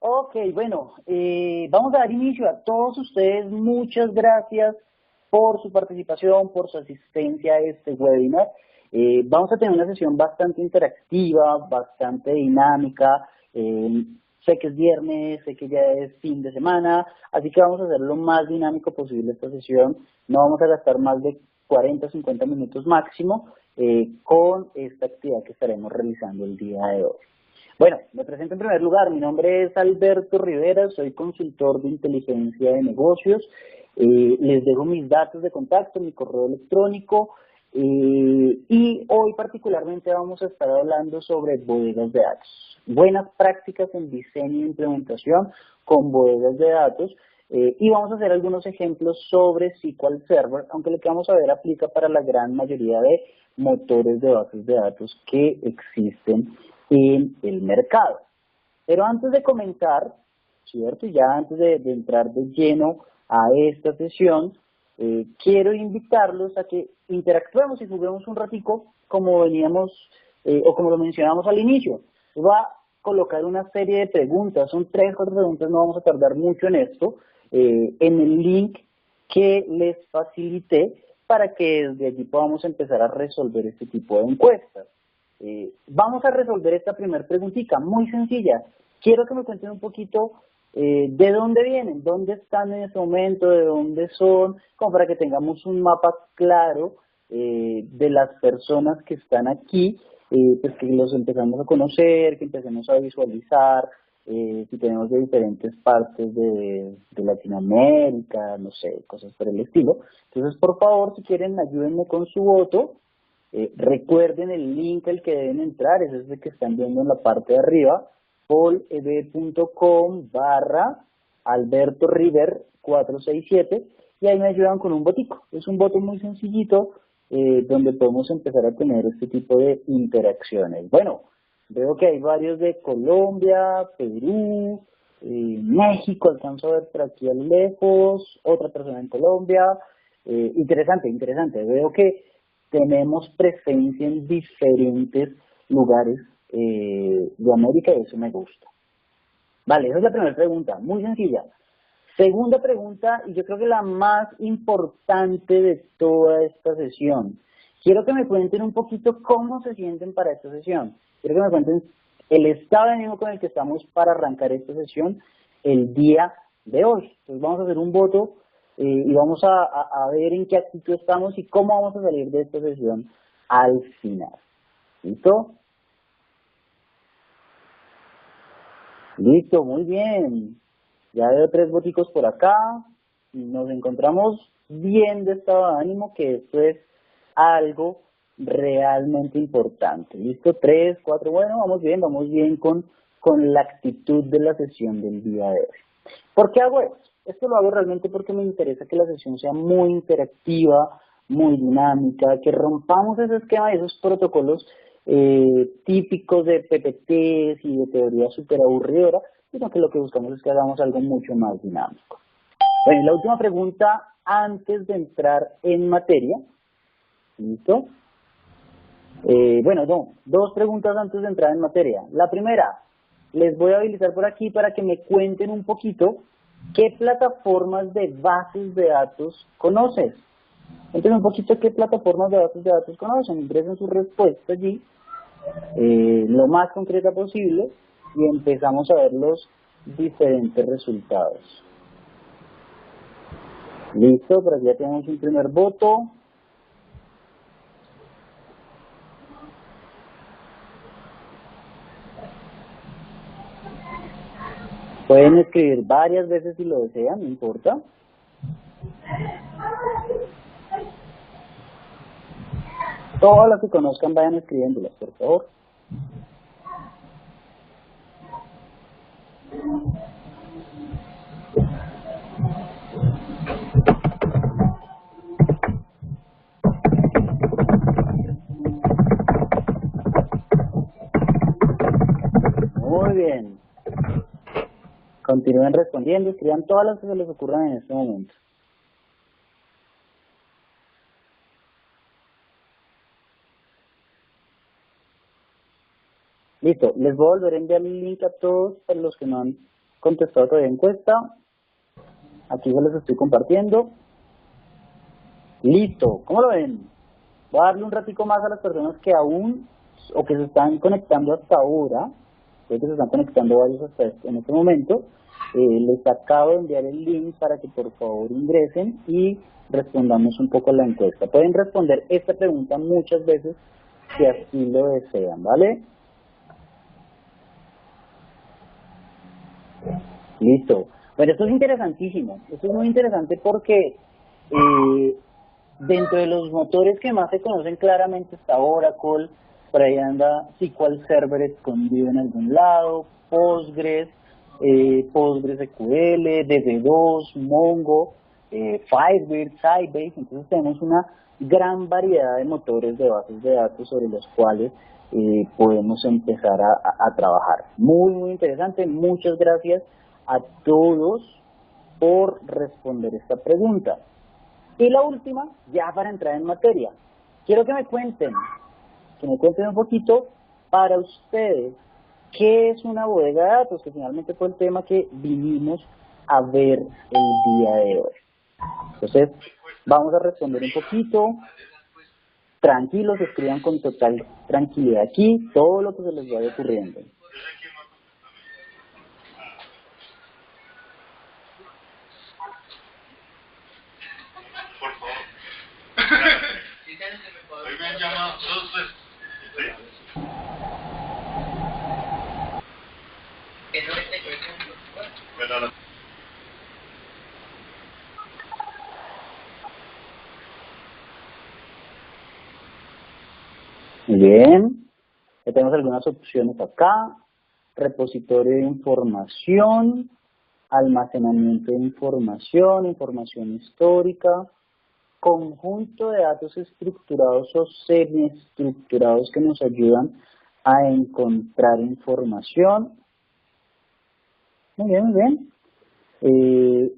Ok, bueno, vamos a dar inicio a todos ustedes. Muchas gracias por su participación, por su asistencia a este webinar. Vamos a tener una sesión bastante interactiva, bastante dinámica. Sé que es viernes, sé que ya es fin de semana, así que vamos a hacer lo más dinámico posible esta sesión. No vamos a gastar más de 40 o 50 minutos máximo con esta actividad que estaremos realizando el día de hoy. Bueno, me presento en primer lugar. Mi nombre es Alberto Rivera, soy consultor de inteligencia de negocios. Les dejo mis datos de contacto, mi correo electrónico, y hoy particularmente vamos a estar hablando sobre bodegas de datos. Buenas prácticas en diseño e implementación con bodegas de datos. Y vamos a hacer algunos ejemplos sobre SQL Server, aunque lo que vamos a ver aplica para la gran mayoría de motores de bases de datos que existen en el mercado. Pero antes de comenzar, ¿cierto? Ya antes de entrar de lleno a esta sesión, quiero invitarlos a que interactuemos y juguemos un ratico como veníamos o como lo mencionamos al inicio. Va a colocar una serie de preguntas, son 3 o 4 preguntas, no vamos a tardar mucho en esto, en el link que les facilité para que desde allí podamos empezar a resolver este tipo de encuestas. Vamos a resolver esta primera preguntita, muy sencilla. Quiero que me cuenten un poquito de dónde vienen, dónde están en este momento, de dónde son, como para que tengamos un mapa claro de las personas que están aquí, pues que los empezamos a conocer, que empecemos a visualizar, si tenemos de diferentes partes de Latinoamérica, no sé, cosas por el estilo. Entonces, por favor, si quieren, ayúdenme con su voto. Recuerden el link al que deben entrar, ese es el que están viendo en la parte de arriba, poleb.com/AlbertoRiver467, y ahí me ayudan con un botico. Es un voto muy sencillito donde podemos empezar a tener este tipo de interacciones. Bueno, veo que hay varios de Colombia, Perú, México, alcanzo a ver por aquí a lo lejos, otra persona en Colombia. Interesante, interesante. Veo que tenemos presencia en diferentes lugares de América y eso me gusta. Vale, esa es la primera pregunta, muy sencilla. Segunda pregunta, y yo creo que la más importante de toda esta sesión. Quiero que me cuenten un poquito cómo se sienten para esta sesión. Quiero que me cuenten el estado de ánimo con el que estamos para arrancar esta sesión el día de hoy. Entonces vamos a hacer un voto y vamos a ver en qué actitud estamos y cómo vamos a salir de esta sesión al final. ¿Listo? Listo, muy bien. Ya veo 3 boticos por acá. Nos encontramos bien de estado de ánimo, que esto es algo realmente importante. ¿Listo? 3, 4, bueno, vamos bien con la actitud de la sesión del día de hoy. ¿Por qué hago esto? Esto lo hago realmente porque me interesa que la sesión sea muy interactiva, muy dinámica, que rompamos ese esquema y esos protocolos típicos de PPTs y de teoría súper aburridora, sino que lo que buscamos es que hagamos algo mucho más dinámico. Bueno, y la última pregunta antes de entrar en materia, ¿listo? Bueno, no, 2 preguntas antes de entrar en materia. La primera, les voy a habilitar por aquí para que me cuenten un poquito qué plataformas de bases de datos conoces. Cuéntenme un poquito qué plataformas de bases conocen, ingresen su respuesta allí, lo más concreta posible, y empezamos a ver los diferentes resultados. Listo, por aquí ya tenemos un primer voto. Pueden escribir varias veces si lo desean, no importa. Todas las que conozcan vayan escribiéndolas, por favor. Muy bien. Continúen respondiendo, escriban todas las que se les ocurran en este momento. Listo, les voy a volver a enviar el link a todos para los que no han contestado todavía encuesta. Aquí se les estoy compartiendo. Listo, ¿cómo lo ven? Voy a darle un ratico más a las personas que aún, o que se están conectando hasta ahora. Creo que se están conectando varios hasta en este momento. Les acabo de enviar el link para que por favor ingresen y respondamos un poco la encuesta. Pueden responder esta pregunta muchas veces si así lo desean, ¿vale? Listo. Bueno, esto es interesantísimo. Esto es muy interesante porque dentro de los motores que más se conocen claramente está Oracle, por ahí anda SQL Server escondido en algún lado, Postgres, PostgreSQL, DB2, Mongo, Firebird, Sybase. Entonces tenemos una gran variedad de motores de bases de datos sobre los cuales podemos empezar a trabajar. Muy, muy interesante. Muchas gracias a todos por responder esta pregunta. Y la última, ya para entrar en materia, quiero que me cuenten un poquito para ustedes qué es una bodega de datos, que finalmente fue el tema que vinimos a ver el día de hoy. Entonces, vamos a responder un poquito. Tranquilos, escriban con total tranquilidad aquí todo lo que se les vaya ocurriendo. Hoy me han llamado dos veces. Muy bien, ya tenemos algunas opciones acá. Repositorio de información, almacenamiento de información, información histórica, conjunto de datos estructurados o semiestructurados que nos ayudan a encontrar información. Muy bien, muy bien.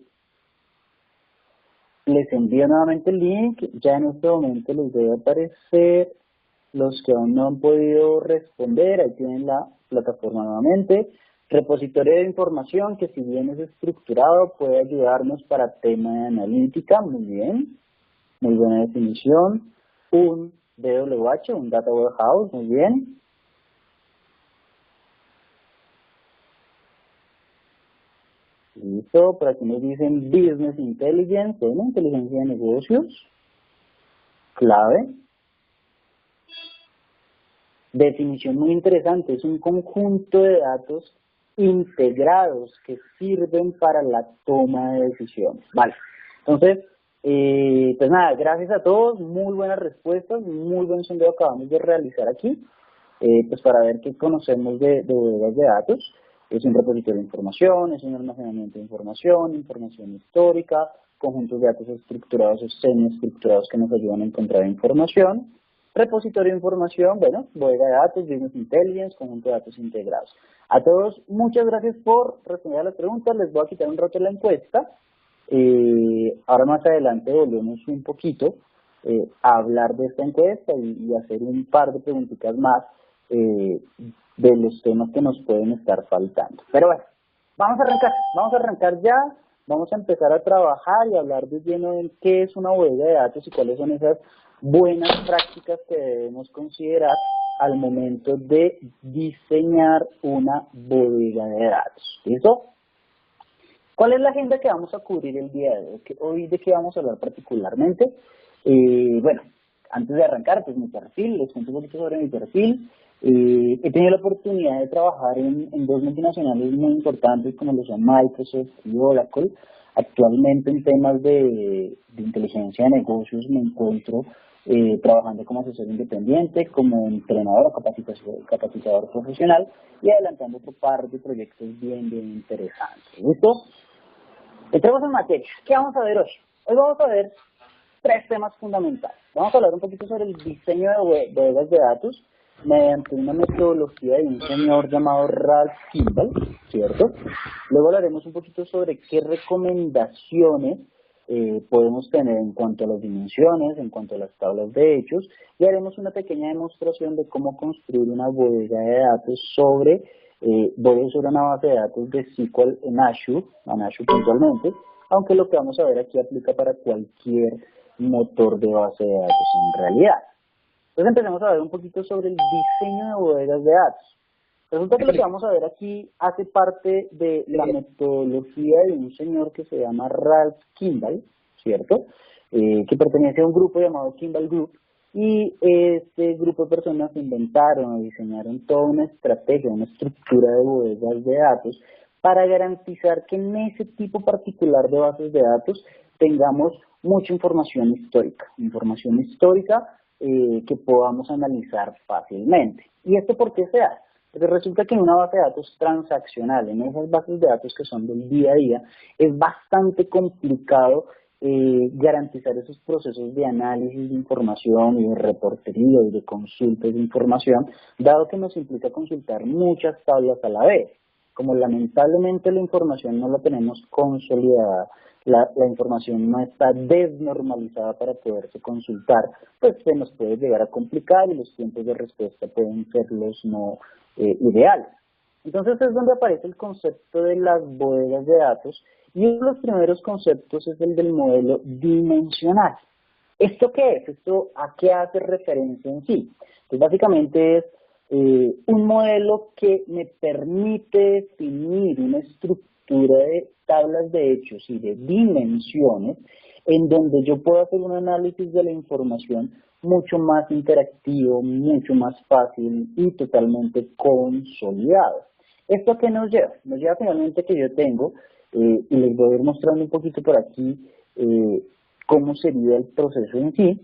Les envío nuevamente el link, ya en este momento les debe aparecer. Los que aún no han podido responder, ahí tienen la plataforma nuevamente. Repositorio de información que si bien es estructurado puede ayudarnos para tema de analítica, muy bien, muy buena definición. Un DWH, un Data Warehouse, muy bien. Listo, por aquí nos dicen Business Intelligence, ¿no? Inteligencia de negocios, clave. Definición muy interesante, es un conjunto de datos integrados que sirven para la toma de decisiones. Vale, entonces, pues nada, gracias a todos, muy buenas respuestas, muy buen sondeo acabamos de realizar aquí, pues para ver qué conocemos de bodegas de datos. Es un repositorio de información, es un almacenamiento de información, información histórica, conjuntos de datos estructurados o semiestructurados que nos ayudan a encontrar información. Repositorio de información, bueno, bodega de datos, Business Intelligence, conjunto de datos integrados. A todos, muchas gracias por responder a las preguntas. Les voy a quitar un rato la encuesta. Ahora más adelante volvemos un poquito a hablar de esta encuesta y hacer un par de preguntitas más de los temas que nos pueden estar faltando. Pero bueno, vamos a arrancar ya. Vamos a empezar a trabajar y hablar de lleno en qué es una bodega de datos y cuáles son esas buenas prácticas que debemos considerar al momento de diseñar una bodega de datos. ¿Listo? ¿Cuál es la agenda que vamos a cubrir el día de hoy? ¿Hoy de qué vamos a hablar particularmente? Bueno, antes de arrancar, pues mi perfil, les cuento un poquito sobre mi perfil. He tenido la oportunidad de trabajar en dos multinacionales muy importantes como lo son Microsoft y Oracle. Actualmente en temas de inteligencia de negocios me encuentro trabajando como asesor independiente, como entrenador o capacitador profesional y adelantando otro par de proyectos bien interesantes. ¿Listo? Entremos en materia. ¿Qué vamos a ver hoy? Hoy vamos a ver tres temas fundamentales. Vamos a hablar un poquito sobre el diseño de bodegas de datos mediante una metodología de un señor llamado Ralph Kimball, ¿cierto? Luego hablaremos un poquito sobre qué recomendaciones podemos tener en cuanto a las dimensiones, en cuanto a las tablas de hechos, y haremos una pequeña demostración de cómo construir una bodega de datos sobre voy a usar una base de datos de SQL en Azure puntualmente, aunque lo que vamos a ver aquí aplica para cualquier motor de base de datos en realidad. Entonces empecemos a ver un poquito sobre el diseño de bodegas de datos. Resulta que lo que vamos a ver aquí hace parte de la metodología de un señor que se llama Ralph Kimball, ¿cierto? Que pertenece a un grupo llamado Kimball Group, y este grupo de personas inventaron o diseñaron toda una estrategia, una estructura de bodegas de datos para garantizar que en ese tipo particular de bases de datos tengamos mucha información histórica que podamos analizar fácilmente. ¿Y esto por qué se hace? Porque resulta que en una base de datos transaccional, en esas bases de datos que son del día a día, es bastante complicado garantizar esos procesos de análisis de información y de reportería y de consultas de información, dado que nos implica consultar muchas tablas a la vez. Como lamentablemente la información no la tenemos consolidada, la información no está desnormalizada para poderse consultar, pues se nos puede llegar a complicar y los tiempos de respuesta pueden ser los no ideales. Entonces es donde aparece el concepto de las bodegas de datos, y uno de los primeros conceptos es el del modelo dimensional. ¿Esto qué es? ¿Esto a qué hace referencia en sí? Pues básicamente es un modelo que me permite definir una estructura de tablas de hechos y de dimensiones en donde yo puedo hacer un análisis de la información mucho más interactivo, mucho más fácil y totalmente consolidado. ¿Esto a qué nos lleva? Nos lleva finalmente que yo tengo, y les voy a ir mostrando un poquito por aquí cómo sería el proceso en sí,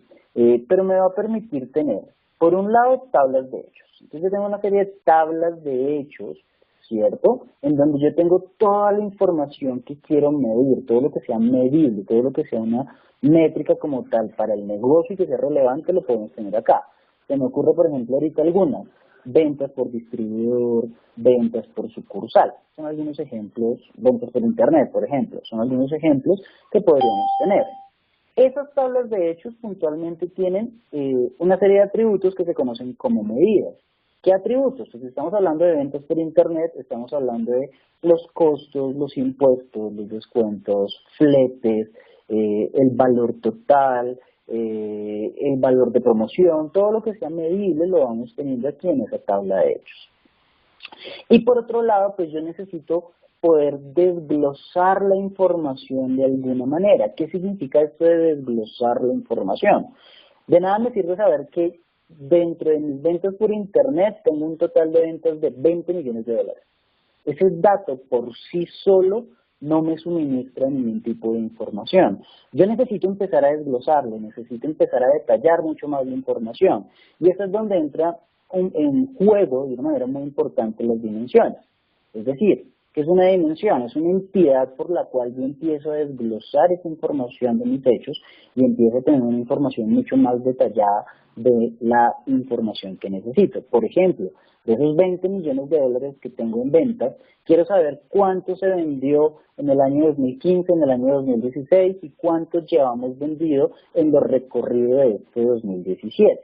pero me va a permitir tener, por un lado, tablas de hechos. Entonces yo tengo una serie de tablas de hechos, ¿cierto? En donde yo tengo toda la información que quiero medir, todo lo que sea medible, todo lo que sea una métrica como tal para el negocio y que sea relevante, lo podemos tener acá. Se me ocurre, por ejemplo, ahorita algunas: ventas por distribuidor, ventas por sucursal. Son algunos ejemplos, ventas por internet, por ejemplo, son algunos ejemplos que podríamos tener. Esas tablas de hechos puntualmente tienen una serie de atributos que se conocen como medidas. ¿Qué atributos? Pues si estamos hablando de ventas por internet, estamos hablando de los costos, los impuestos, los descuentos, fletes, el valor total, el valor de promoción, todo lo que sea medible lo vamos teniendo aquí en esa tabla de hechos. Y por otro lado, pues yo necesito poder desglosar la información de alguna manera. ¿Qué significa esto de desglosar la información? De nada me sirve saber que dentro de mis ventas por internet tengo un total de ventas de 20 millones de dólares. Ese dato por sí solo no me suministra ningún tipo de información. Yo necesito empezar a desglosarlo, necesito empezar a detallar mucho más la información. Y eso es donde entra en juego de una manera muy importante las dimensiones. Es decir, ¿qué es una dimensión? Es una entidad por la cual yo empiezo a desglosar esa información de mis hechos y empiezo a tener una información mucho más detallada de la información que necesito. Por ejemplo, de esos 20 millones de dólares que tengo en ventas, quiero saber cuánto se vendió en el año 2015, en el año 2016 y cuánto llevamos vendido en lo recorrido de este 2017.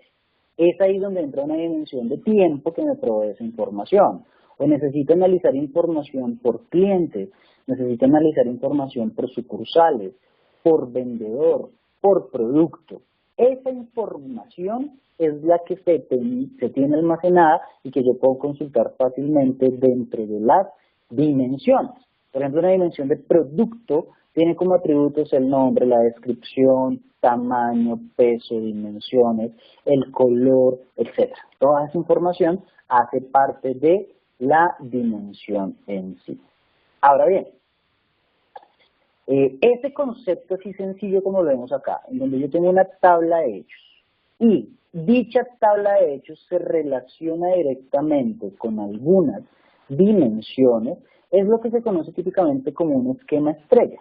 Es ahí donde entra una dimensión de tiempo que me provee esa información. O necesito analizar información por clientes, necesito analizar información por sucursales, por vendedor, por producto. Esa información es la que se tiene almacenada y que yo puedo consultar fácilmente dentro de las dimensiones. Por ejemplo, una dimensión de producto tiene como atributos el nombre, la descripción, tamaño, peso, dimensiones, el color, etc. Toda esa información hace parte de la dimensión en sí. Ahora bien, ese concepto así sencillo como lo vemos acá, en donde yo tengo una tabla de hechos y dicha tabla de hechos se relaciona directamente con algunas dimensiones, es lo que se conoce típicamente como un esquema estrella.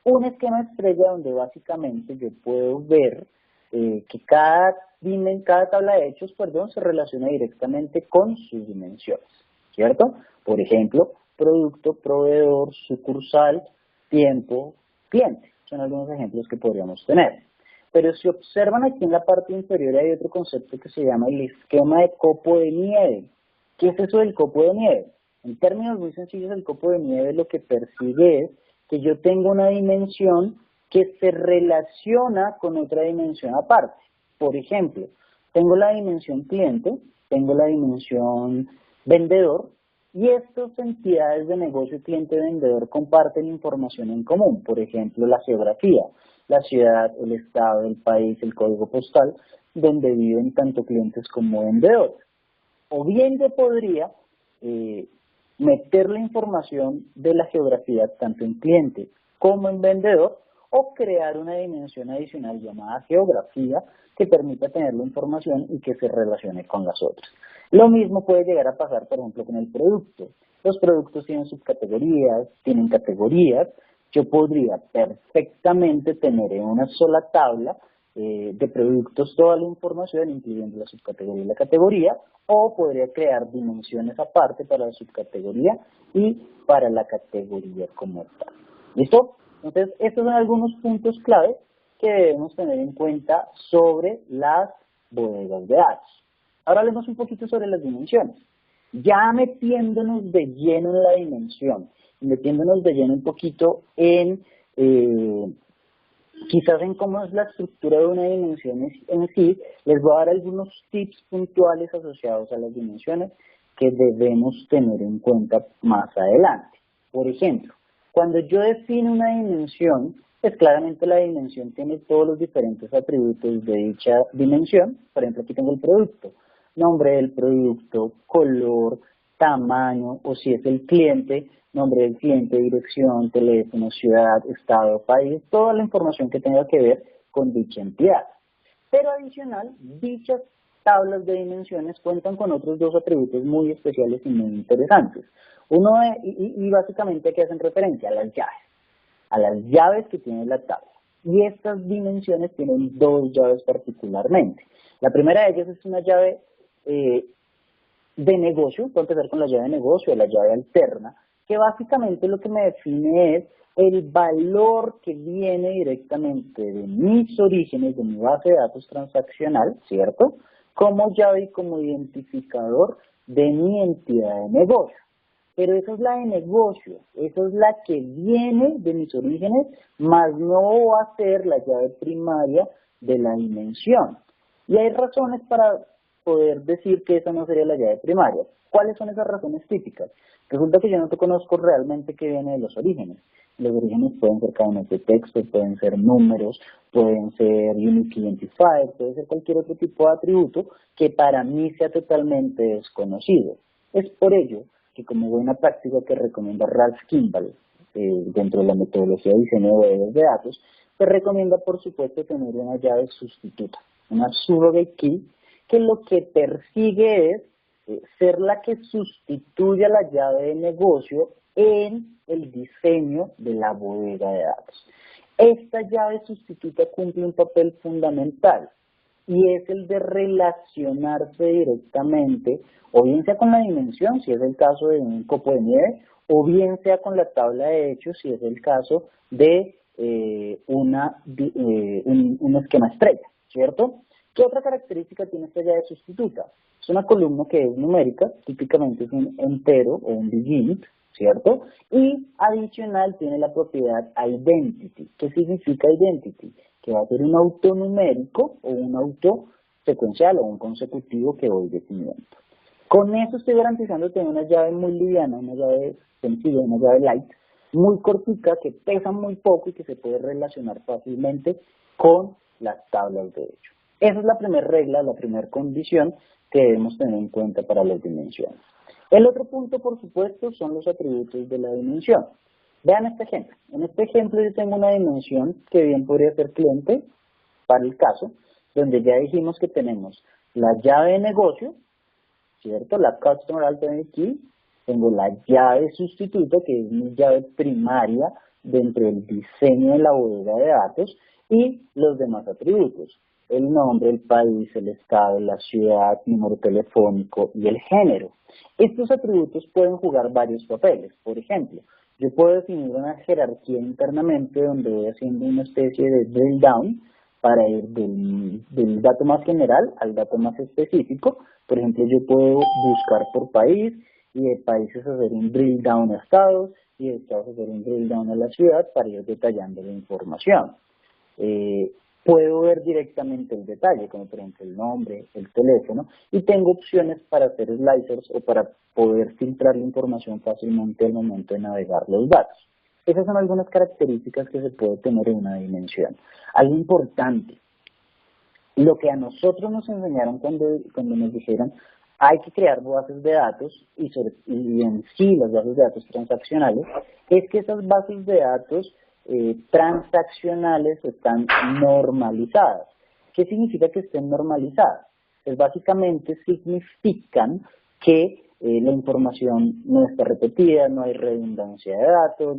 Un esquema estrella donde básicamente yo puedo ver que cada tabla de hechos, se relaciona directamente con sus dimensiones, ¿cierto? Por ejemplo, producto, proveedor, sucursal, tiempo, cliente. Son algunos ejemplos que podríamos tener. Pero si observan aquí en la parte inferior hay otro concepto que se llama el esquema de copo de nieve. ¿Qué es eso del copo de nieve? En términos muy sencillos, el copo de nieve lo que persigue es que yo tengo una dimensión que se relaciona con otra dimensión aparte. Por ejemplo, tengo la dimensión cliente, tengo la dimensión vendedor, y estas entidades de negocio cliente-vendedor comparten información en común, por ejemplo, la geografía, la ciudad, el estado, el país, el código postal, donde viven tanto clientes como vendedores. O bien yo podría meter la información de la geografía tanto en cliente como en vendedor, o crear una dimensión adicional llamada geografía que permita tener la información y que se relacione con las otras. Lo mismo puede llegar a pasar, por ejemplo, con el producto. Los productos tienen subcategorías, tienen categorías. Yo podría perfectamente tener en una sola tabla de productos toda la información, incluyendo la subcategoría y la categoría, o podría crear dimensiones aparte para la subcategoría y para la categoría como tal. ¿Listo? Entonces, estos son algunos puntos clave que debemos tener en cuenta sobre las bodegas de datos. Ahora hablemos un poquito sobre las dimensiones. Ya metiéndonos de lleno en la dimensión, metiéndonos de lleno un poquito en quizás en cómo es la estructura de una dimensión en sí, les voy a dar algunos tips puntuales asociados a las dimensiones que debemos tener en cuenta más adelante. Por ejemplo, cuando yo defino una dimensión, pues claramente la dimensión tiene todos los diferentes atributos de dicha dimensión. Por ejemplo, aquí tengo el producto, nombre del producto, color, tamaño, o si es el cliente, nombre del cliente, dirección, teléfono, ciudad, estado, país, toda la información que tenga que ver con dicha entidad. Pero adicional, dichas tablas de dimensiones cuentan con otros dos atributos muy especiales y muy interesantes. Uno es, y básicamente a qué hacen referencia, a las llaves que tiene la tabla. Y estas dimensiones tienen dos llaves particularmente. La primera de ellas es una llave de negocio, puedo empezar con la llave de negocio, la llave alterna, que básicamente lo que me define es el valor que viene directamente de mis orígenes, de mi base de datos transaccional, ¿cierto? Como llave y como identificador de mi entidad de negocio. Pero esa es la de negocio, esa es la que viene de mis orígenes, más no va a ser la llave primaria de la dimensión. Y hay razones para poder decir que esa no sería la llave primaria. ¿Cuáles son esas razones típicas? Resulta que yo no te conozco realmente qué viene de los orígenes. Los orígenes pueden ser cadenas de texto, pueden ser números, pueden ser unique identifier, puede ser cualquier otro tipo de atributo que para mí sea totalmente desconocido. Es por ello que, como buena práctica que recomienda Ralph Kimball dentro de la metodología de diseño de bodegas de datos, se recomienda por supuesto tener una llave sustituta, una surrogate key, que lo que persigue es ser la que sustituya la llave de negocio en el diseño de la bodega de datos. Esta llave sustituta cumple un papel fundamental y es el de relacionarse directamente, o bien sea con la dimensión, si es el caso de un copo de nieve, o bien sea con la tabla de hechos, si es el caso de un esquema estrella, ¿cierto? ¿Qué otra característica tiene esta llave sustituta? Es una columna que es numérica, típicamente es un entero o un digit, ¿cierto? Y adicional tiene la propiedad identity. ¿Qué significa identity? Que va a ser un auto numérico o un auto secuencial o un consecutivo que voy definiendo. Con eso estoy garantizando tener una llave muy liviana, una llave sencilla, una llave light, muy cortica, que pesa muy poco y que se puede relacionar fácilmente con las tablas de hecho. Esa es la primera regla, la primera condición que debemos tener en cuenta para las dimensiones. El otro punto, por supuesto, son los atributos de la dimensión. Vean este ejemplo. En este ejemplo yo tengo una dimensión que bien podría ser cliente, para el caso, donde ya dijimos que tenemos la llave de negocio, ¿cierto? La Customer Alternate Key. Tengo la llave sustituto, que es mi llave primaria dentro del diseño de la bodega de datos, y los demás atributos. El nombre, el país, el estado, la ciudad, número telefónico y el género. Estos atributos pueden jugar varios papeles. Por ejemplo, yo puedo definir una jerarquía internamente donde voy haciendo una especie de drill down para ir del dato más general al dato más específico. Por ejemplo, yo puedo buscar por país y de países hacer un drill down a estados, y de estados hacer un drill down a la ciudad para ir detallando la información. Puedo ver directamente el detalle, como por ejemplo el nombre, el teléfono, y tengo opciones para hacer slicers o para poder filtrar la información fácilmente al momento de navegar los datos. Esas son algunas características que se puede tener en una dimensión. Algo importante, lo que a nosotros nos enseñaron cuando nos dijeron hay que crear bases de datos y en sí las bases de datos transaccionales, es que esas bases de datos transaccionales están normalizadas. ¿Qué significa que estén normalizadas? Pues básicamente significan que la información no está repetida, no hay redundancia de datos,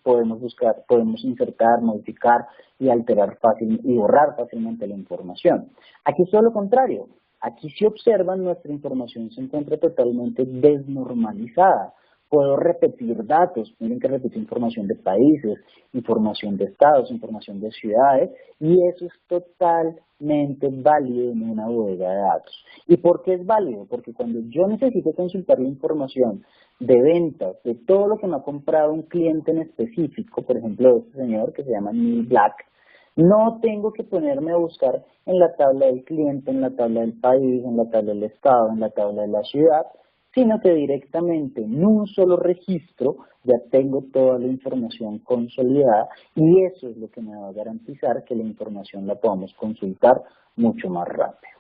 podemos insertar, modificar y alterar fácil y borrar fácilmente la información. Aquí es todo lo contrario. Aquí si observan, nuestra información se encuentra totalmente desnormalizada. Puedo repetir datos, miren que repito información de países, información de estados, información de ciudades, y eso es totalmente válido en una bodega de datos. ¿Y por qué es válido? Porque cuando yo necesito consultar la información de ventas, de todo lo que me ha comprado un cliente en específico, por ejemplo, este señor que se llama Neil Black, no tengo que ponerme a buscar en la tabla del cliente, en la tabla del país, en la tabla del estado, en la tabla de la ciudad, sino que directamente en un solo registro ya tengo toda la información consolidada y eso es lo que me va a garantizar que la información la podamos consultar mucho más rápido.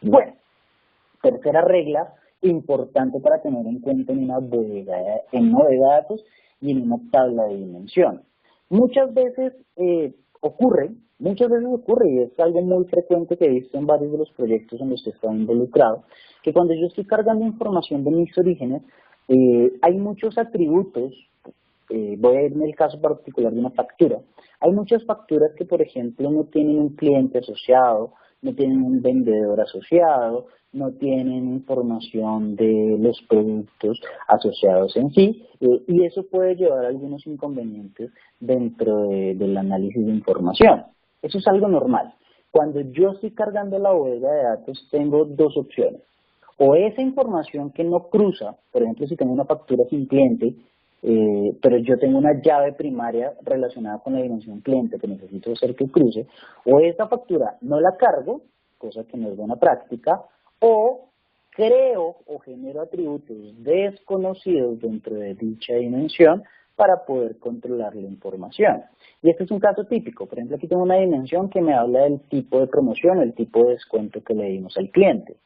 Bueno, tercera regla importante para tener en cuenta en una bodega de datos y en una tabla de dimensión. Muchas veces ocurre y es algo muy frecuente que he visto en varios de los proyectos en los que he estado involucrado, que cuando yo estoy cargando información de mis orígenes, hay muchos atributos, voy a irme el caso particular de una factura, hay muchas facturas que por ejemplo no tienen un cliente asociado, no tienen un vendedor asociado, no tienen información de los productos asociados en sí, y eso puede llevar a algunos inconvenientes dentro del análisis de información. Eso es algo normal. Cuando yo estoy cargando la bodega de datos, tengo dos opciones. O esa información que no cruza, por ejemplo, si tengo una factura sin cliente, pero yo tengo una llave primaria relacionada con la dimensión cliente que necesito hacer que cruce, o esa factura no la cargo, cosa que no es buena práctica, o creo o genero atributos desconocidos dentro de dicha dimensión para poder controlar la información. Y este es un caso típico. Por ejemplo, aquí tengo una dimensión que me habla del tipo de promoción, el tipo de descuento que le dimos al cliente,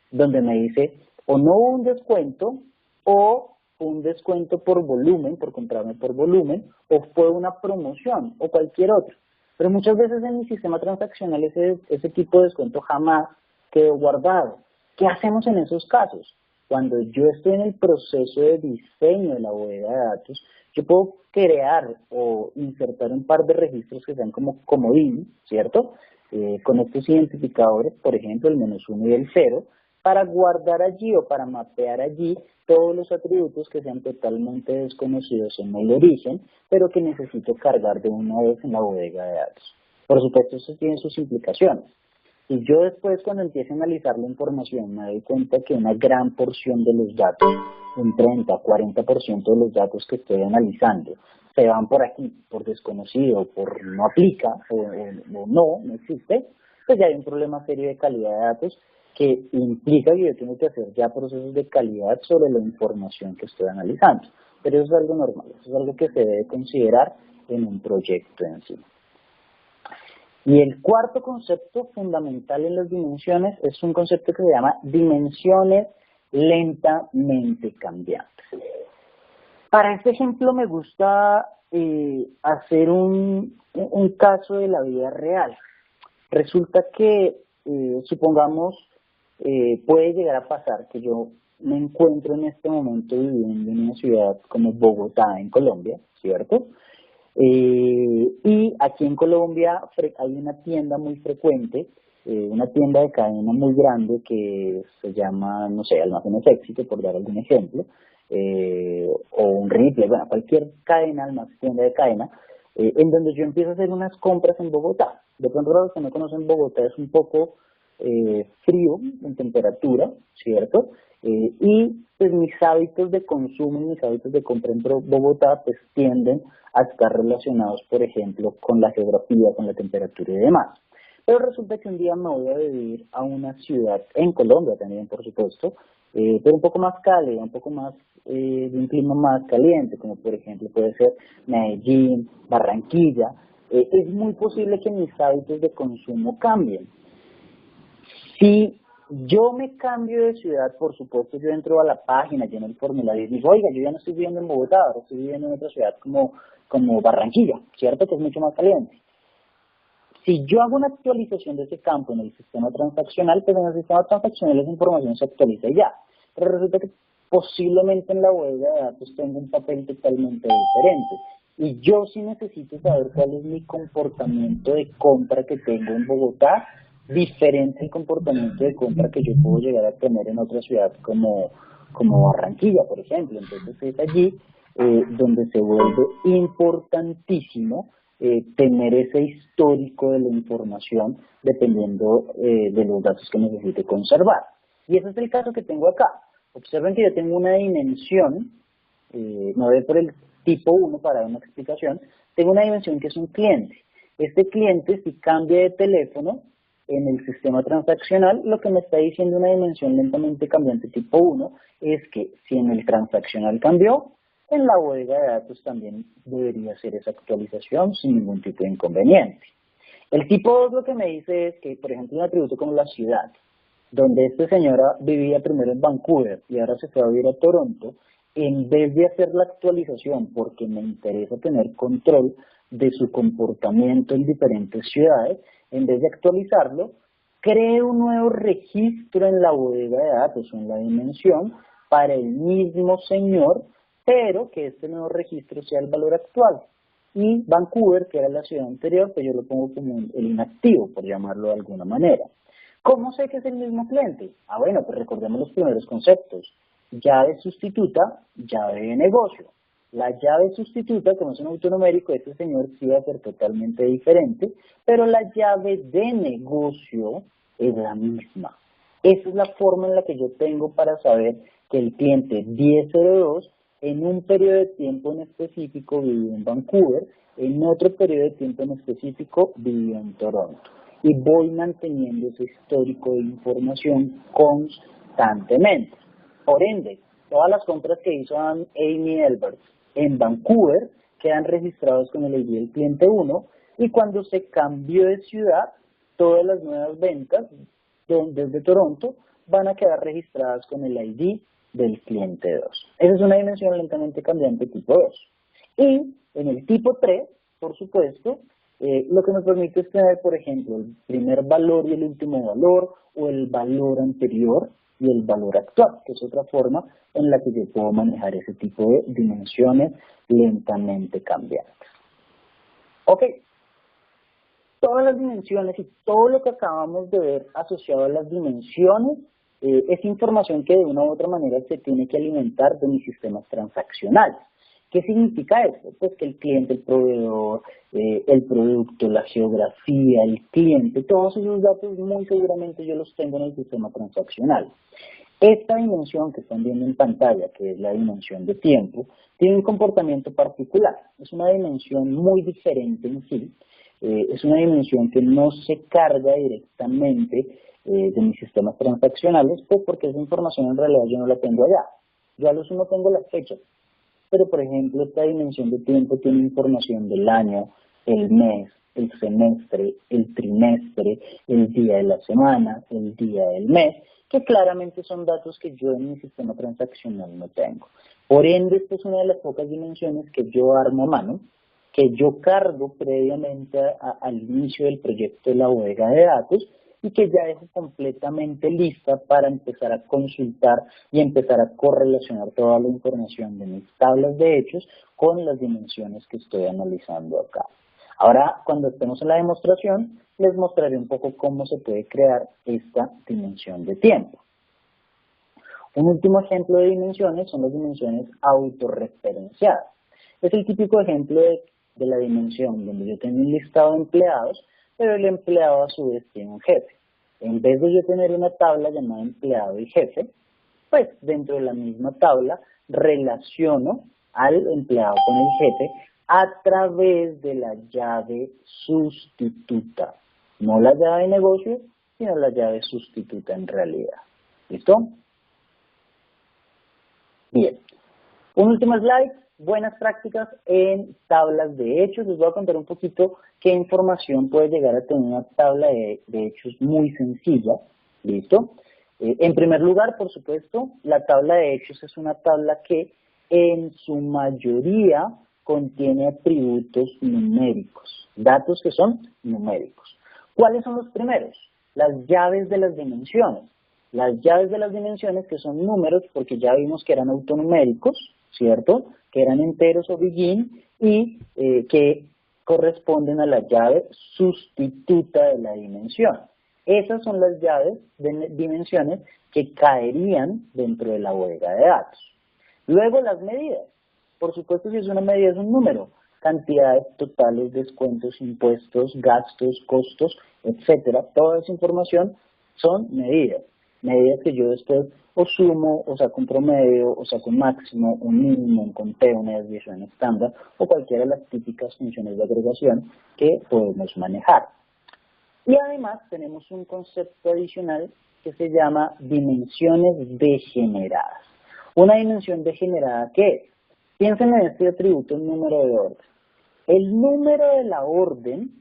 donde me dice o no hubo un descuento o un descuento por volumen, por comprarme por volumen, o fue una promoción o cualquier otro. Pero muchas veces en mi sistema transaccional ese tipo de descuento jamás quedó guardado. ¿Qué hacemos en esos casos? Cuando yo estoy en el proceso de diseño de la bodega de datos, yo puedo crear o insertar un par de registros que sean como comodín, ¿cierto? Con estos identificadores, por ejemplo, el -1 y el 0, para guardar allí o para mapear allí todos los atributos que sean totalmente desconocidos en el origen, pero que necesito cargar de una vez en la bodega de datos. Por supuesto, esto tiene sus implicaciones. Y yo después, cuando empiece a analizar la información, me doy cuenta que una gran porción de los datos, un 30, 40% de los datos que estoy analizando, se van por aquí, por desconocido, por no aplica, o no existe, pues ya hay un problema serio de calidad de datos que implica que yo tengo que hacer ya procesos de calidad sobre la información que estoy analizando. Pero eso es algo normal, eso es algo que se debe considerar en un proyecto en sí. Y el cuarto concepto fundamental en las dimensiones es un concepto que se llama dimensiones lentamente cambiantes. Para este ejemplo me gusta hacer un caso de la vida real. Resulta que, supongamos, puede llegar a pasar que yo me encuentro en este momento viviendo en una ciudad como Bogotá, en Colombia, ¿cierto? Y aquí en Colombia hay una tienda muy frecuente, una tienda de cadena muy grande que se llama, no sé, Almacenes Éxito, por dar algún ejemplo, o un Ripley, bueno, cualquier cadena, tienda de cadena, en donde yo empiezo a hacer unas compras en Bogotá. De pronto, para los que no conocen Bogotá, es un poco frío en temperatura, ¿cierto? Y pues mis hábitos de consumo y mis hábitos de compra en Bogotá pues tienden a estar relacionados, por ejemplo, con la geografía, con la temperatura y demás. Pero resulta que un día me voy a vivir a una ciudad, en Colombia también, por supuesto, pero un poco más cálida, un poco más de un clima más caliente, como por ejemplo puede ser Medellín, Barranquilla. Es muy posible que mis hábitos de consumo cambien. Si yo me cambio de ciudad, por supuesto, yo entro a la página, lleno el formulario y digo, oiga, yo ya no estoy viviendo en Bogotá, ahora estoy viviendo en otra ciudad como Barranquilla, ¿cierto? Que es mucho más caliente. Si yo hago una actualización de ese campo en el sistema transaccional, pues en el sistema transaccional esa información se actualiza y ya. Pero resulta que posiblemente en la huella de datos tengo un papel totalmente diferente. Y yo sí necesito saber cuál es mi comportamiento de compra que tengo en Bogotá, diferente al comportamiento de compra que yo puedo llegar a tener en otra ciudad como Barranquilla, por ejemplo. Entonces es allí donde se vuelve importantísimo tener ese histórico de la información dependiendo de los datos que necesite conservar. Y ese es el caso que tengo acá. Observen que yo tengo una dimensión, no ve por el tipo 1 para dar una explicación, tengo una dimensión que es un cliente. Este cliente, si cambia de teléfono en el sistema transaccional, lo que me está diciendo una dimensión lentamente cambiante tipo 1 es que si en el transaccional cambió, en la bodega de datos también debería hacer esa actualización sin ningún tipo de inconveniente. El tipo 2 lo que me dice es que, por ejemplo, un atributo como la ciudad, donde esta señora vivía primero en Vancouver y ahora se fue a vivir a Toronto, en vez de hacer la actualización porque me interesa tener control de su comportamiento en diferentes ciudades, en vez de actualizarlo, creo un nuevo registro en la bodega de datos o en la dimensión para el mismo señor, pero que este nuevo registro sea el valor actual. Y Vancouver, que era la ciudad anterior, pues yo lo pongo como el inactivo, por llamarlo de alguna manera. ¿Cómo sé que es el mismo cliente? Ah, bueno, pues recordemos los primeros conceptos. Llave sustituta, llave de negocio. La llave sustituta, como es un autonumérico, este señor sí va a ser totalmente diferente, pero la llave de negocio es la misma. Esa es la forma en la que yo tengo para saber que el cliente 1002 en un periodo de tiempo en específico vivió en Vancouver, en otro periodo de tiempo en específico vivió en Toronto. Y voy manteniendo ese histórico de información constantemente. Por ende, todas las compras que hizo Amy Elbert en Vancouver quedan registrados con el ID del cliente 1 y cuando se cambió de ciudad, todas las nuevas ventas desde Toronto van a quedar registradas con el ID del cliente 2. Esa es una dimensión lentamente cambiante tipo 2. Y en el tipo 3, por supuesto, lo que me permite es tener, por ejemplo, el primer valor y el último valor, o el valor anterior y el valor actual, que es otra forma en la que yo puedo manejar ese tipo de dimensiones lentamente cambiantes. Ok, todas las dimensiones y todo lo que acabamos de ver asociado a las dimensiones es información que de una u otra manera se tiene que alimentar de mis sistemas transaccionales. ¿Qué significa esto? Pues que el cliente, el proveedor, el producto, la geografía, el cliente, todos esos datos muy seguramente yo los tengo en el sistema transaccional. Esta dimensión que están viendo en pantalla, que es la dimensión de tiempo, tiene un comportamiento particular. Es una dimensión muy diferente en sí. Es una dimensión que no se carga directamente de mis sistemas transaccionales, pues porque esa información en realidad yo no la tengo allá. Yo a lo sumo tengo las fechas, pero por ejemplo esta dimensión de tiempo tiene información del año, el mes, el semestre, el trimestre, el día de la semana, el día del mes, que claramente son datos que yo en mi sistema transaccional no tengo. Por ende, esta es una de las pocas dimensiones que yo armo a mano, que yo cargo previamente al inicio del proyecto de la bodega de datos y que ya dejo completamente lista para empezar a consultar y empezar a correlacionar toda la información de mis tablas de hechos con las dimensiones que estoy analizando acá. Ahora, cuando estemos en la demostración, les mostraré un poco cómo se puede crear esta dimensión de tiempo. Un último ejemplo de dimensiones son las dimensiones autorreferenciadas. Es el típico ejemplo de la dimensión donde yo tengo un listado de empleados, pero el empleado a su vez tiene un jefe. En vez de yo tener una tabla llamada empleado y jefe, pues dentro de la misma tabla relaciono al empleado con el jefe a través de la llave sustituta. No la llave de negocio, sino la llave sustituta en realidad. ¿Listo? Bien. Un último slide, buenas prácticas en tablas de hechos. Les voy a contar un poquito qué información puede llegar a tener una tabla de hechos muy sencilla. ¿Listo? En primer lugar, por supuesto, la tabla de hechos es una tabla que en su mayoría contiene atributos numéricos, datos que son numéricos. ¿Cuáles son los primeros? Las llaves de las dimensiones. Las llaves de las dimensiones que son números, porque ya vimos que eran autonuméricos, ¿cierto? Que eran enteros o begin y que corresponden a la llave sustituta de la dimensión. Esas son las llaves de dimensiones que caerían dentro de la bodega de datos. Luego las medidas. Por supuesto, si es una medida es un número. Cantidades totales, descuentos, impuestos, gastos, costos, etcétera. Toda esa información son medidas. Medidas que yo después o sumo, o saco un promedio, o saco un máximo, un mínimo, un conteo, una desviación estándar, o cualquiera de las típicas funciones de agregación que podemos manejar. Y además tenemos un concepto adicional que se llama dimensiones degeneradas. Una dimensión degenerada, ¿qué es? Piensen en este atributo, el número de orden. El número de la orden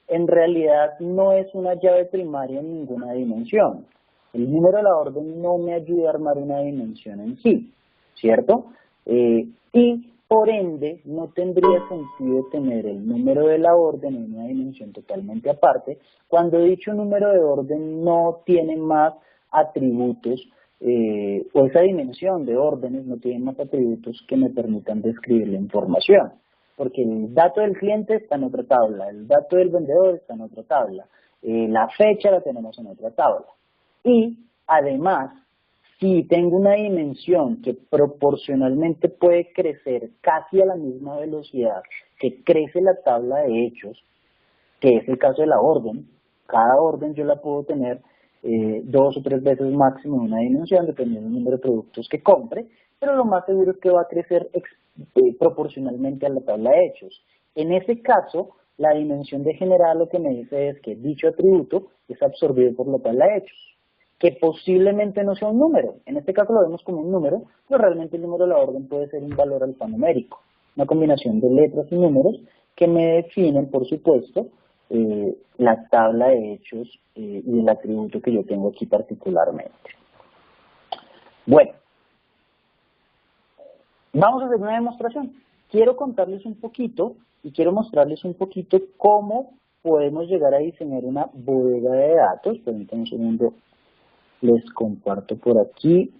en realidad no es una llave primaria en ninguna dimensión. El número de la orden no me ayuda a armar una dimensión en sí, ¿cierto? Y por ende no tendría sentido tener el número de la orden en una dimensión totalmente aparte, cuando dicho número de orden no tiene más atributos, o esa dimensión de órdenes no tiene más atributos que me permitan describir la información. Porque el dato del cliente está en otra tabla, el dato del vendedor está en otra tabla, la fecha la tenemos en otra tabla. Y además, si tengo una dimensión que proporcionalmente puede crecer casi a la misma velocidad que crece la tabla de hechos, que es el caso de la orden, cada orden yo la puedo tener 2 o 3 veces máximo en una dimensión, dependiendo del número de productos que compre, pero lo más seguro es que va a crecer proporcionalmente a la tabla de hechos. En ese caso, la dimensión degenerada lo que me dice es que dicho atributo es absorbido por la tabla de hechos, que posiblemente no sea un número. En este caso lo vemos como un número, pero realmente el número de la orden puede ser un valor alfanumérico, una combinación de letras y números que me definen, por supuesto, la tabla de hechos y el atributo que yo tengo aquí particularmente. Bueno, vamos a hacer una demostración. Quiero contarles un poquito y quiero mostrarles un poquito cómo podemos llegar a diseñar una bodega de datos. Permítanme un segundo, les comparto por aquí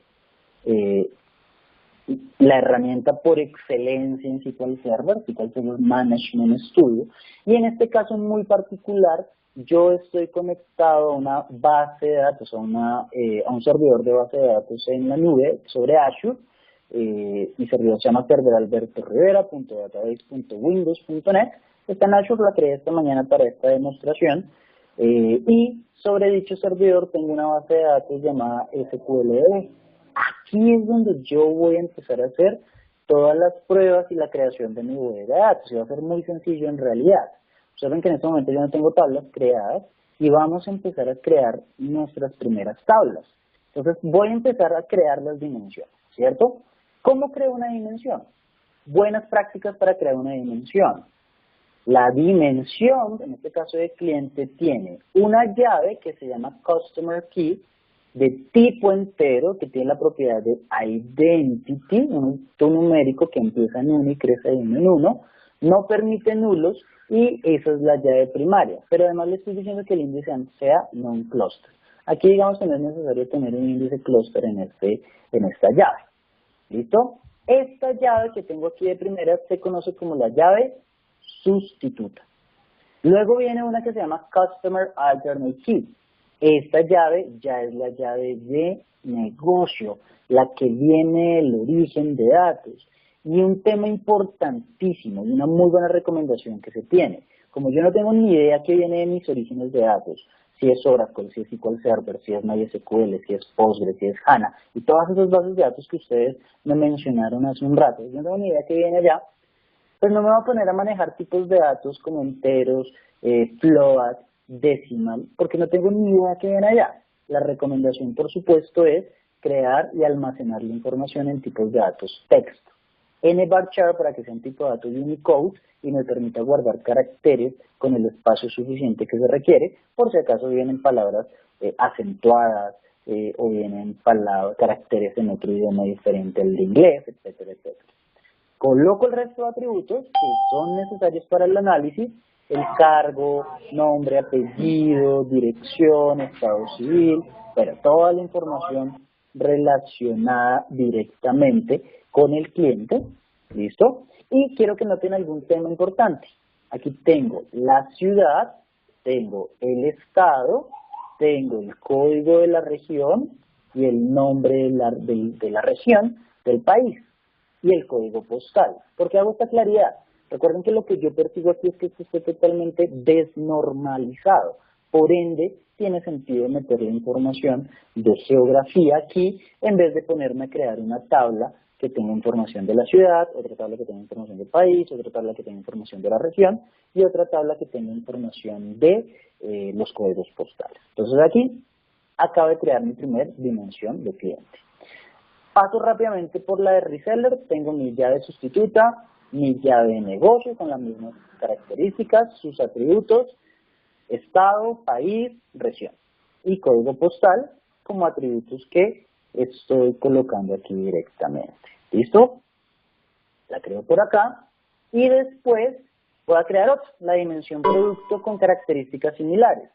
la herramienta por excelencia en SQL Server, SQL Server Management Studio, y en este caso muy particular yo estoy conectado a una base de datos, a un servidor de base de datos en la nube sobre Azure. Mi servidor se llama serveralbertorivera.database.windows.net. Está en Azure, la creé esta mañana para esta demostración. Y sobre dicho servidor tengo una base de datos llamada SQLDB. Aquí es donde yo voy a empezar a hacer todas las pruebas y la creación de mi bodega de datos. Y va a ser muy sencillo en realidad. Observen que en este momento yo no tengo tablas creadas y vamos a empezar a crear nuestras primeras tablas. Entonces voy a empezar a crear las dimensiones, ¿cierto? ¿Cómo creo una dimensión? Buenas prácticas para crear una dimensión. La dimensión, en este caso de cliente, tiene una llave que se llama Customer Key de tipo entero, que tiene la propiedad de Identity, un numérico que empieza en 1 y crece de 1 en 1, no permite nulos y esa es la llave primaria. Pero además le estoy diciendo que el índice sea non-cluster. Aquí digamos que no es necesario tener un índice cluster en esta llave. ¿Listo? Esta llave que tengo aquí de primera se conoce como la llave sustituta. Luego viene una que se llama Customer Alternate Key. Esta llave ya es la llave de negocio, la que viene del origen de datos. Y un tema importantísimo y una muy buena recomendación que se tiene. Como yo no tengo ni idea que viene de mis orígenes de datos, si es Oracle, si es SQL Server, si es MySQL, si es Postgres, si es HANA, y todas esas bases de datos que ustedes me mencionaron hace un rato. Yo no tengo ni idea que viene allá, pues no me voy a poner a manejar tipos de datos como enteros, float, decimal, porque no tengo ni idea que viene allá. La recomendación, por supuesto, es crear y almacenar la información en tipos de datos texto. NVARCHAR para que sea un tipo de datos Unicode y me permita guardar caracteres con el espacio suficiente que se requiere, por si acaso vienen palabras acentuadas o vienen caracteres en otro idioma diferente al de inglés, etcétera, etcétera. Coloco el resto de atributos que son necesarios para el análisis, el cargo, nombre, apellido, dirección, estado civil, pero toda la información relacionada directamente con el cliente, ¿listo? Y quiero que noten algún tema importante. Aquí tengo la ciudad, tengo el estado, tengo el código de la región y el nombre de la región del país y el código postal. ¿Por qué hago esta claridad? Recuerden que lo que yo percibo aquí es que esto esté totalmente desnormalizado. Por ende, tiene sentido meter la información de geografía aquí en vez de ponerme a crear una tabla que tenga información de la ciudad, otra tabla que tenga información del país, otra tabla que tenga información de la región y otra tabla que tenga información de los códigos postales. Entonces aquí acabo de crear mi primer dimensión de cliente. Paso rápidamente por la de reseller, tengo mi llave sustituta, mi llave de negocio con las mismas características, sus atributos, estado, país, región y código postal como atributos que estoy colocando aquí directamente. ¿Listo? La creo por acá y después voy a crear otra, la dimensión producto con características similares.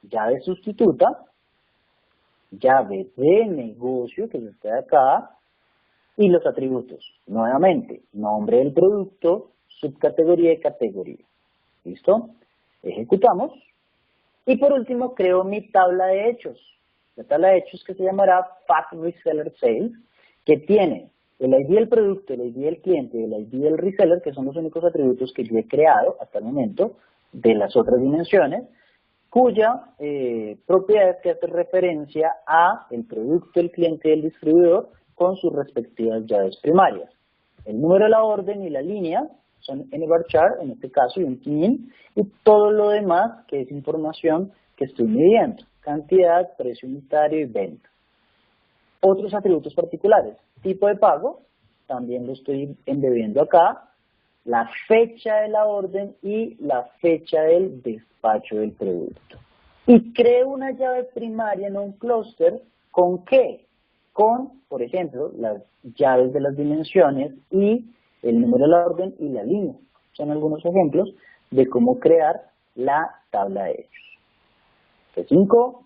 Llave sustituta, llave de negocio, que es esta de acá, y los atributos. Nuevamente, nombre del producto, subcategoría y categoría. ¿Listo? Ejecutamos. Y por último, creo mi tabla de hechos. La tabla de hechos que se llamará Fact Reseller Sales, que tiene el ID del producto, el ID del cliente y el ID del reseller, que son los únicos atributos que yo he creado hasta el momento de las otras dimensiones, cuya propiedad es que hace referencia a el producto, el cliente y el distribuidor con sus respectivas llaves primarias. El número de la orden y la línea son NVARCHAR, en este caso, y un TIN, y todo lo demás que es información que estoy midiendo, cantidad, precio unitario y venta. Otros atributos particulares, tipo de pago, también lo estoy embebiendo acá, la fecha de la orden y la fecha del despacho del producto. Y creo una llave primaria en un clúster, ¿con qué? Con, por ejemplo, las llaves de las dimensiones y el número de la orden y la línea. Son algunos ejemplos de cómo crear la tabla de hechos. F5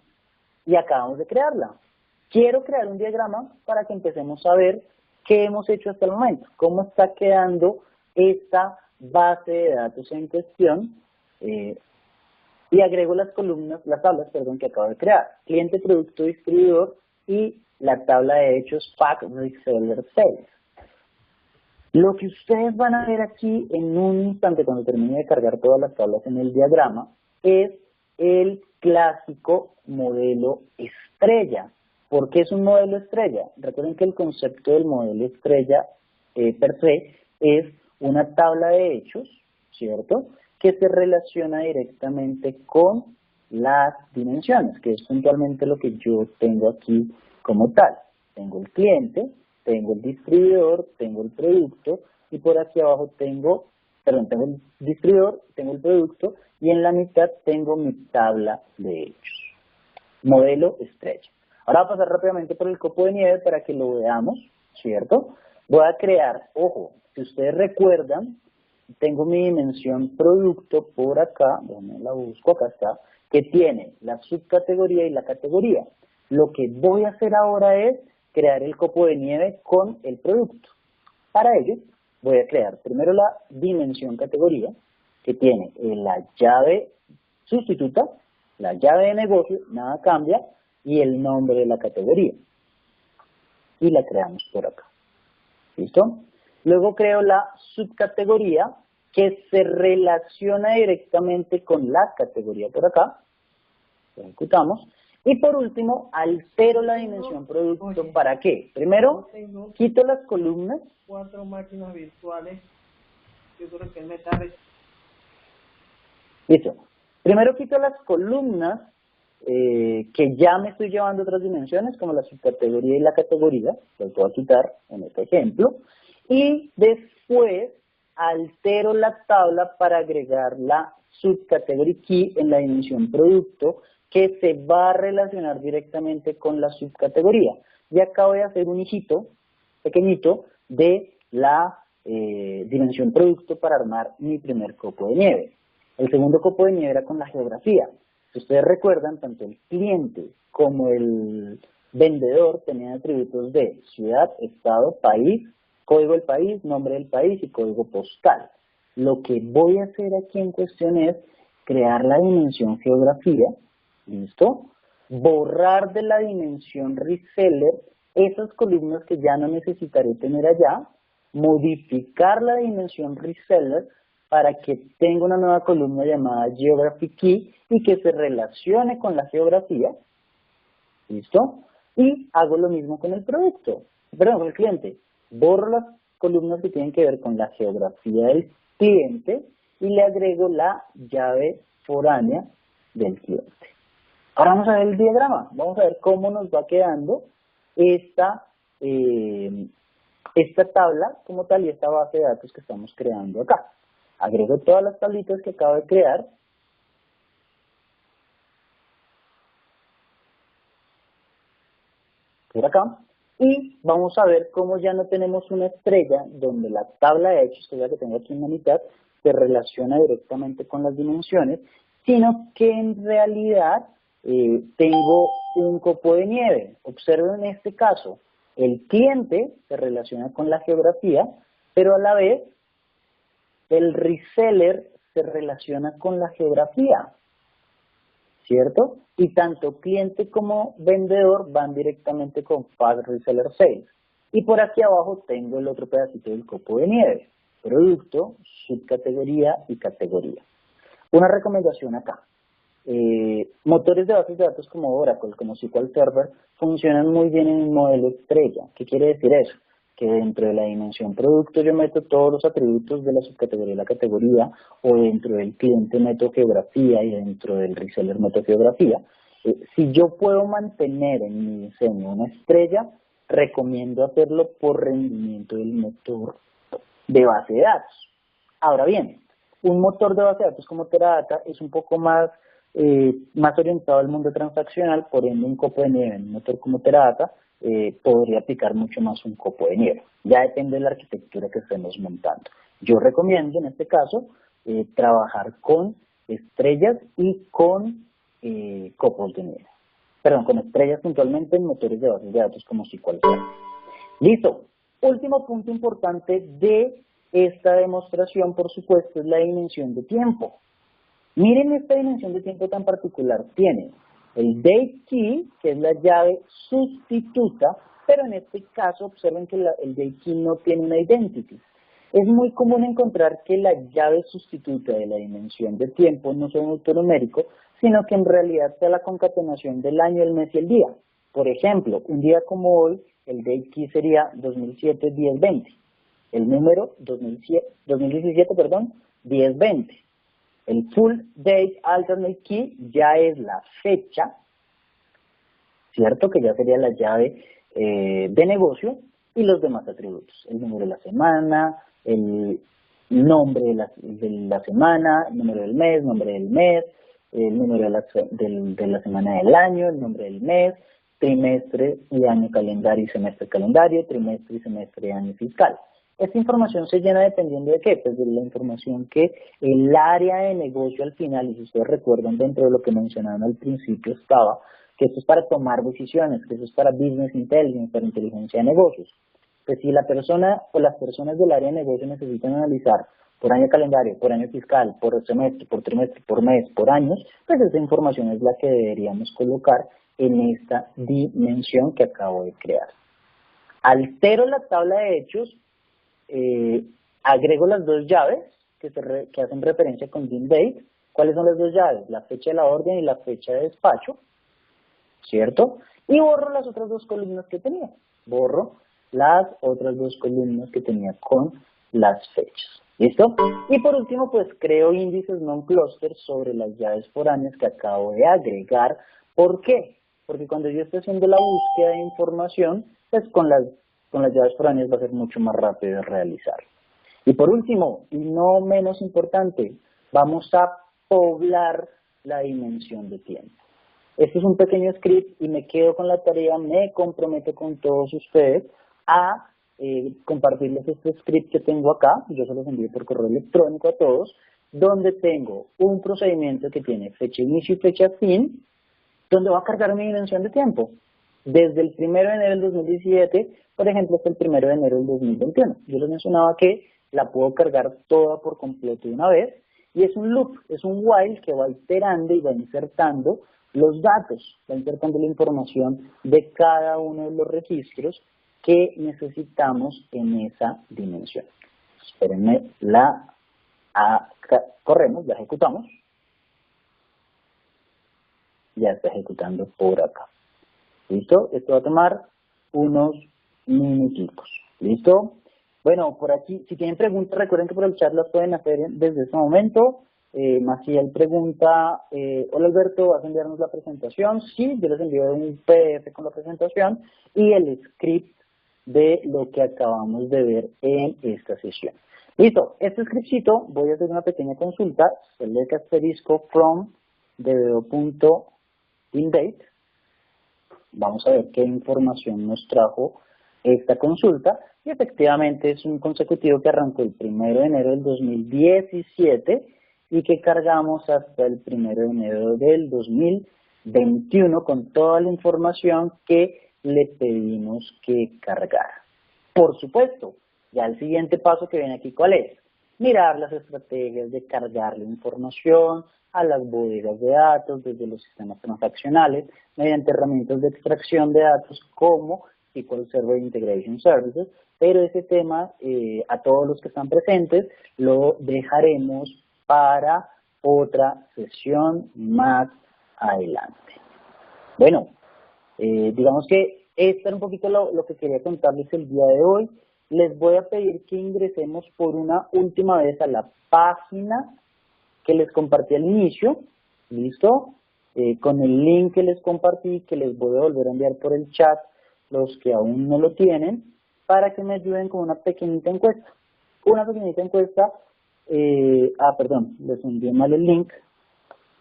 y acabamos de crearla. Quiero crear un diagrama para que empecemos a ver qué hemos hecho hasta el momento, cómo está quedando esta base de datos en cuestión y agrego las tablas que acabo de crear, cliente, producto, distribuidor y la tabla de hechos Fact Reseller Sales. Lo que ustedes van a ver aquí en un instante cuando termine de cargar todas las tablas en el diagrama es el clásico modelo estrella. ¿Por qué es un modelo estrella? Recuerden que el concepto del modelo estrella per se es una tabla de hechos, ¿cierto?, que se relaciona directamente con las dimensiones, que es puntualmente lo que yo tengo aquí como tal. Tengo el cliente, tengo el distribuidor, tengo el producto, y por aquí abajo tengo el distribuidor, tengo el producto, y en la mitad tengo mi tabla de hechos. Modelo estrella. Ahora voy a pasar rápidamente por el copo de nieve para que lo veamos, ¿cierto? Voy a crear, ojo, si ustedes recuerdan, tengo mi dimensión producto por acá, déjenme la busco, acá está, que tiene la subcategoría y la categoría. Lo que voy a hacer ahora es crear el copo de nieve con el producto. Para ello, voy a crear primero la dimensión categoría, que tiene la llave sustituta, la llave de negocio, nada cambia, y el nombre de la categoría. Y la creamos por acá. ¿Listo? Luego creo la subcategoría que se relaciona directamente con la categoría por acá. ejecutamos. Y por último, altero la dimensión producto. ¿Para qué? Primero, quito las columnas. 4 máquinas virtuales. Yo creo que él me está... Listo. Primero quito las columnas que ya me estoy llevando a otras dimensiones, como la subcategoría y la categoría. Las voy a quitar en este ejemplo. Y después altero la tabla para agregar la subcategory key en la dimensión producto, que se va a relacionar directamente con la subcategoría. Y acabo de hacer un hijito pequeñito de la dimensión producto para armar mi primer copo de nieve. El segundo copo de nieve era con la geografía. Si ustedes recuerdan, tanto el cliente como el vendedor tenían atributos de ciudad, estado, país, código del país, nombre del país y código postal. Lo que voy a hacer aquí en cuestión es crear la dimensión geografía, ¿listo? Borrar de la dimensión reseller esas columnas que ya no necesitaré tener allá, modificar la dimensión reseller para que tenga una nueva columna llamada Geography Key y que se relacione con la geografía, ¿listo? Y hago lo mismo con el producto, perdón, con el cliente. Borro las columnas que tienen que ver con la geografía del cliente y le agrego la llave foránea del cliente. Ahora vamos a ver el diagrama, vamos a ver cómo nos va quedando esta tabla como tal y esta base de datos que estamos creando acá. Agrego todas las tablitas que acabo de crear. Por acá. Y vamos a ver cómo ya no tenemos una estrella donde la tabla de hechos, que es la que tengo aquí en la mitad, se relaciona directamente con las dimensiones, sino que en realidad tengo un copo de nieve. Observen en este caso, el cliente se relaciona con la geografía, pero a la vez el reseller se relaciona con la geografía, ¿cierto? Y tanto cliente como vendedor van directamente con Fast Reseller Sales. Y por aquí abajo tengo el otro pedacito del copo de nieve, producto, subcategoría y categoría. Una recomendación acá. Motores de bases de datos como Oracle, como SQL Server, funcionan muy bien en un modelo estrella. ¿Qué quiere decir eso? Que dentro de la dimensión producto yo meto todos los atributos de la subcategoría y la categoría, o dentro del cliente meto geografía y dentro del reseller meto geografía. Si yo puedo mantener en mi diseño una estrella, recomiendo hacerlo por rendimiento del motor de base de datos. Ahora bien, un motor de base de datos como Teradata es un poco más orientado al mundo transaccional, por ende un copo de nieve en un motor como Teradata podría aplicar mucho más un copo de nieve. Ya depende de la arquitectura que estemos montando. Yo recomiendo en este caso trabajar con estrellas y con copos de nieve. Perdón, con estrellas puntualmente en motores de bases de datos como SQL Server. Listo. Último punto importante de esta demostración, por supuesto, es la dimensión de tiempo. Miren esta dimensión de tiempo tan particular. Tiene el date key, que es la llave sustituta, pero en este caso observen que el date key no tiene una identity. Es muy común encontrar que la llave sustituta de la dimensión de tiempo no sea un autonumérico, sino que en realidad sea la concatenación del año, el mes y el día. Por ejemplo, un día como hoy, el date key sería 2007-10-20. El número 2017, 10-20. El full date alternate key ya es la fecha, ¿cierto? Que ya sería la llave de negocio y los demás atributos. El número de la semana, el nombre de la semana, el número del mes, el número de la semana del año, el nombre del mes, trimestre y año calendario y semestre calendario, trimestre y semestre y año fiscal. Esta información se llena dependiendo de qué, pues de la información que el área de negocio al final, y si ustedes recuerdan dentro de lo que mencionaron al principio estaba, que esto es para tomar decisiones, que eso es para business intelligence, para inteligencia de negocios. Pues si la persona o las personas del área de negocio necesitan analizar por año calendario, por año fiscal, por semestre, por trimestre, por mes, por años, pues esa información es la que deberíamos colocar en esta dimensión que acabo de crear. Altero la tabla de hechos, agrego las dos llaves que hacen referencia con DIN Date ¿Cuáles son las dos llaves? La fecha de la orden y la fecha de despacho, ¿cierto? Y borro las otras dos columnas que tenía. Borro las otras dos columnas que tenía con las fechas. ¿Listo? Y por último, pues creo índices non-cluster sobre las llaves foráneas que acabo de agregar. ¿Por qué? Porque cuando yo esté haciendo la búsqueda de información, pues con las llaves foráneas va a ser mucho más rápido de realizar. Y por último, y no menos importante, vamos a poblar la dimensión de tiempo. Este es un pequeño script y me quedo con la tarea, me comprometo con todos ustedes a compartirles este script que tengo acá, yo se los envío por correo electrónico a todos, donde tengo un procedimiento que tiene fecha inicio y fecha fin, donde va a cargar mi dimensión de tiempo. Desde el 1 de enero del 2017, por ejemplo, hasta el 1 de enero del 2021. Yo les mencionaba que la puedo cargar toda por completo de una vez, y es un loop, es un while que va iterando y va insertando los datos, va insertando la información de cada uno de los registros que necesitamos en esa dimensión. Espérenme, corremos, ya ejecutamos. Ya está ejecutando por acá. ¿Listo? Esto va a tomar unos minutitos. ¿Listo? Bueno, por aquí, si tienen preguntas, recuerden que por el chat las pueden hacer desde este momento. Maciel pregunta, hola Alberto, ¿vas a enviarnos la presentación? Sí, yo les envío un PDF con la presentación y el script de lo que acabamos de ver en esta sesión. Listo, este scriptcito voy a hacer una pequeña consulta, select asterisco from date. Vamos a ver qué información nos trajo esta consulta, y efectivamente es un consecutivo que arrancó el 1 de enero del 2017 y que cargamos hasta el 1 de enero del 2021 con toda la información que le pedimos que cargara. Por supuesto, ya el siguiente paso que viene aquí, ¿cuál es? Mirar las estrategias de cargar la información a las bodegas de datos desde los sistemas transaccionales mediante herramientas de extracción de datos como SQL Server Integration Services, pero ese tema a todos los que están presentes lo dejaremos para otra sesión más adelante. Bueno, digamos que esto era un poquito lo que quería contarles el día de hoy. Les voy a pedir que ingresemos por una última vez a la página que les compartí al inicio, ¿listo? Con el link que les compartí, que les voy a volver a enviar por el chat, los que aún no lo tienen, para que me ayuden con una pequeñita encuesta. Una pequeñita encuesta, perdón, les envié mal el link,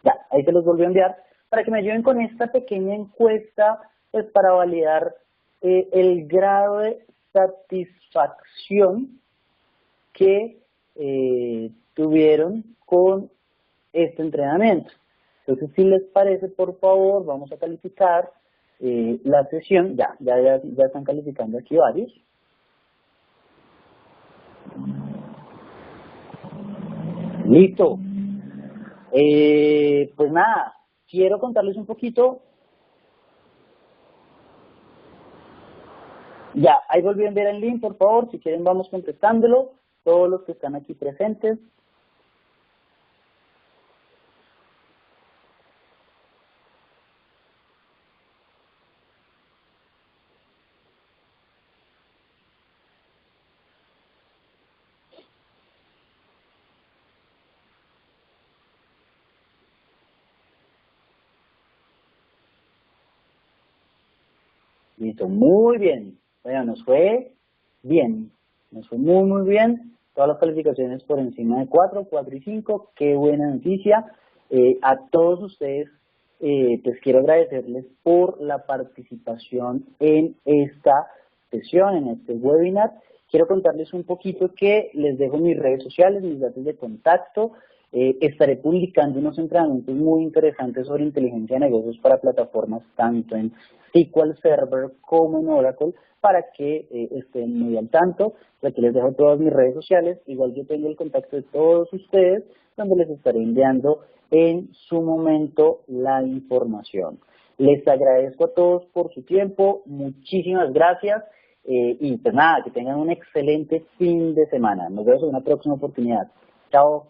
ya, ahí se los volví a enviar, para que me ayuden con esta pequeña encuesta, pues para validar el grado de satisfacción que tuvieron con este entrenamiento. Entonces, si les parece, por favor, vamos a calificar la sesión. Ya están calificando aquí varios. Listo. Pues nada, quiero contarles un poquito. Ya, ahí volví a enviar el link, por favor, si quieren vamos contestándolo, todos los que están aquí presentes. Listo, muy bien. Bueno, nos fue bien, nos fue muy bien. Todas las calificaciones por encima de 4, 4 y 5. Qué buena noticia. A todos ustedes, pues quiero agradecerles por la participación en esta sesión, en este webinar. Quiero contarles un poquito que les dejo mis redes sociales, mis datos de contacto. Estaré publicando unos entrenamientos muy interesantes sobre inteligencia de negocios para plataformas tanto en SQL Server como en Oracle para que estén muy al tanto. Aquí les dejo todas mis redes sociales. Igual yo tengo el contacto de todos ustedes donde les estaré enviando en su momento la información. Les agradezco a todos por su tiempo. Muchísimas gracias. Y pues nada, que tengan un excelente fin de semana. Nos vemos en una próxima oportunidad. Chao.